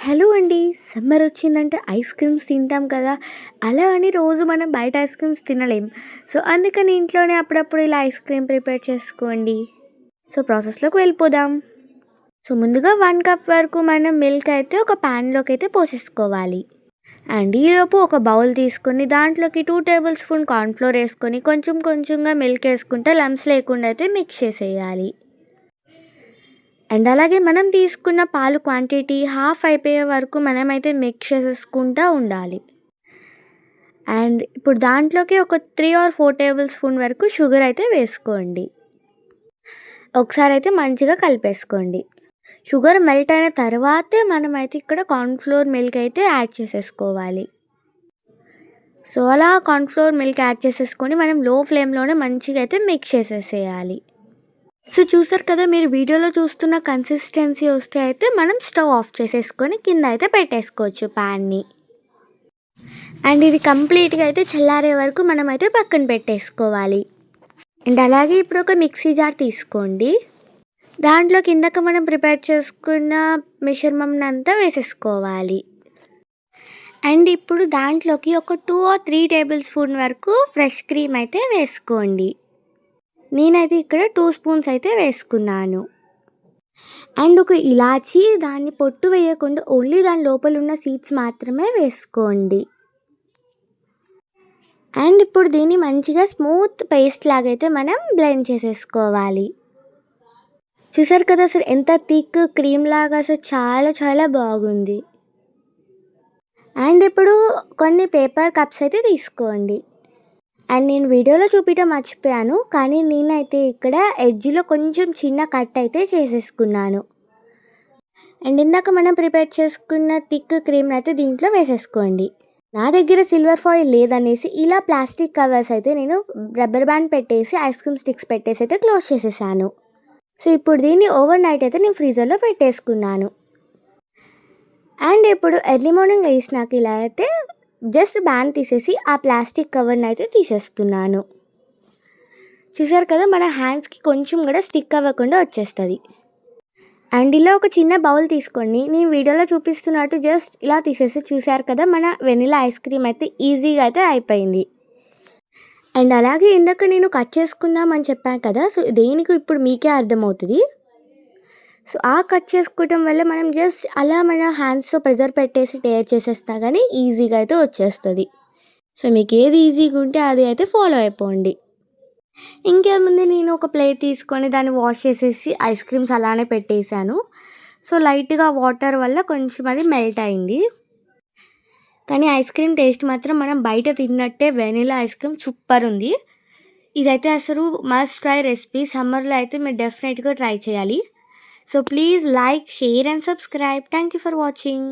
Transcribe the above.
Hello అండి. Summer వచ్చిందంటే ice creams తింటాం కదా! అలా అని రోజు మనం బయట ఐస్ క్రీమ్స్ తినలేం. సో, అందుకని ఇంట్లోనే అప్పుడప్పుడు ఇలా ఐస్ క్రీమ్ ప్రిపేర్ చేసుకోండి. సో, ప్రాసెస్‌లోకి వెళ్ళిపోదాం. సో, ముందుగా 1 కప్ వరకు మనం మిల్క్ అయితే ఒక ప్యాన్‌లోకి అయితే పోసేసుకోవాలి. అండ్ ఈలోపు ఒక బౌల్ తీసుకొని దాంట్లోకి 2 టేబుల్ స్పూన్ కార్న్ ఫ్లోర్ ఏసుకొని కొంచెం కొంచెంగా మిల్క్ ఏసుకుంటే లంప్స్ లేకుండా అయితే మిక్స్ చేసేయాలి. అండ్ అలాగే మనం తీసుకున్న పాలు క్వాంటిటీ హాఫ్ అయిపోయే వరకు మనమైతే మిక్స్ చేసేసుకుంటా ఉండాలి. అండ్ ఇప్పుడు దాంట్లోకి ఒక 3 ఆర్ 4 టేబుల్ స్పూన్ వరకు షుగర్ అయితే వేసుకోండి. ఒకసారి అయితే మంచిగా కలిపేసుకోండి. షుగర్ మెల్ట్ అయిన తర్వాతే మనమైతే ఇక్కడ కార్న్ ఫ్లోర్ మిల్క్ అయితే యాడ్ చేసేసుకోవాలి. సో, అలా కార్న్ ఫ్లోర్ మిల్క్ యాడ్ చేసేసుకొని మనం లో ఫ్లేమ్‌లోనే మంచిగా అయితే మిక్స్ చేసేసేయాలి. సో, చూసారు కదా, మీరు వీడియోలో చూస్తున్న కన్సిస్టెన్సీ వస్తే అయితే మనం స్టవ్ ఆఫ్ చేసేసుకొని కింద అయితే పెట్టేసుకోవచ్చు ప్యాన్‌ని. అండ్ ఇది కంప్లీట్‌గా అయితే చల్లారే వరకు మనమైతే పక్కన పెట్టేసుకోవాలి. అండ్ అలాగే ఇప్పుడు ఒక మిక్సీ జార్ తీసుకోండి. దాంట్లోకి ఇందాక మనం ప్రిపేర్ చేసుకున్న మిశ్రమంనంతా వేసేసుకోవాలి. అండ్ ఇప్పుడు దాంట్లోకి ఒక 2 ఆర్ 3 టేబుల్ స్పూన్ వరకు ఫ్రెష్ క్రీమ్ అయితే వేసుకోండి. నేనైతే ఇక్కడ 2 స్పూన్స్ అయితే వేసుకున్నాను. అండ్ ఒక ఇలాచీ దాన్ని పొట్టు వేయకుండా ఓన్లీ దాని లోపల ఉన్న సీడ్స్ మాత్రమే వేసుకోండి. అండ్ ఇప్పుడు దీన్ని మంచిగా స్మూత్ పేస్ట్ లాగైతే మనం బ్లెండ్ చేసేసుకోవాలి. చూసారు కదా, అసలు ఎంత థిక్ క్రీమ్ లాగా అసలు చాలా చాలా బాగుంది. అండ్ ఇప్పుడు కొన్ని పేపర్ కప్స్ అయితే తీసుకోండి. అండ్ నేను వీడియోలో చూపించడం మర్చిపోయాను, కానీ నేనైతే ఇక్కడ ఎడ్జ్లో కొంచెం చిన్న కట్ అయితే చేసేసుకున్నాను. అండ్ ఇందాక మనం ప్రిపేర్ చేసుకున్న థిక్ క్రీమ్ని అయితే దీంట్లో వేసేసుకోండి. నా దగ్గర సిల్వర్ ఫాయిల్ లేదనేసి ఇలా ప్లాస్టిక్ కవర్స్ అయితే నేను రబ్బర్ బ్యాండ్ పెట్టేసి ఐస్ క్రీమ్ స్టిక్స్ పెట్టేసి అయితే క్లోజ్ చేసేసాను. సో, ఇప్పుడు దీన్ని ఓవర్ నైట్ అయితే నేను ఫ్రీజర్లో పెట్టేసుకున్నాను. అండ్ ఇప్పుడు ఎర్లీ మార్నింగ్ లేసినాక ఇలా అయితే జస్ట్ బ్యాండ్ తీసేసి ఆ ప్లాస్టిక్ కవర్ని అయితే తీసేస్తున్నాను. చూసారు కదా, మన హ్యాండ్స్కి కొంచెం కూడా స్టిక్ అవ్వకుండా వచ్చేస్తుంది. అండ్ ఇలా ఒక చిన్న బౌల్ తీసుకోండి. నేను వీడియోలో చూపిస్తున్నట్టు జస్ట్ ఇలా తీసేసి చూసారు కదా, మన వెనిలా ఐస్ క్రీమ్ అయితే ఈజీగా అయితే అయిపోయింది. అండ్ అలాగే ఇందాక నేను కట్ చేసుకుందామని చెప్పాను కదా, సో దేనికి ఇప్పుడు మీకే అర్థమవుతుంది. సో, ఆ కట్ చేసుకోవటం వల్ల మనం జస్ట్ అలా మన హ్యాండ్స్తో ప్రెజర్ పెట్టేసి టేర్ చేసేస్తా కానీ ఈజీగా అయితే వచ్చేస్తుంది. సో, మీకు ఏది ఈజీగా ఉంటే అది అయితే ఫాలో అయిపోండి. ఇంకేముంది, నేను ఒక ప్లేట్ తీసుకొని దాన్ని వాష్ చేసేసి ఐస్ క్రీమ్స్ అలానే పెట్టేశాను. సో, లైట్గా వాటర్ వల్ల కొంచెం అది మెల్ట్ అయింది. కానీ ఐస్ క్రీమ్ టేస్ట్ మాత్రం మనం బయట తిన్నట్టే వెనిలా ఐస్ క్రీమ్ సూపర్ ఉంది. ఇదైతే అసలు మస్ట్ ట్రై రెసిపీ. సమ్మర్లో అయితే మీరు డెఫినెట్గా ట్రై చేయాలి. So, please like, share and subscribe. Thank you for watching.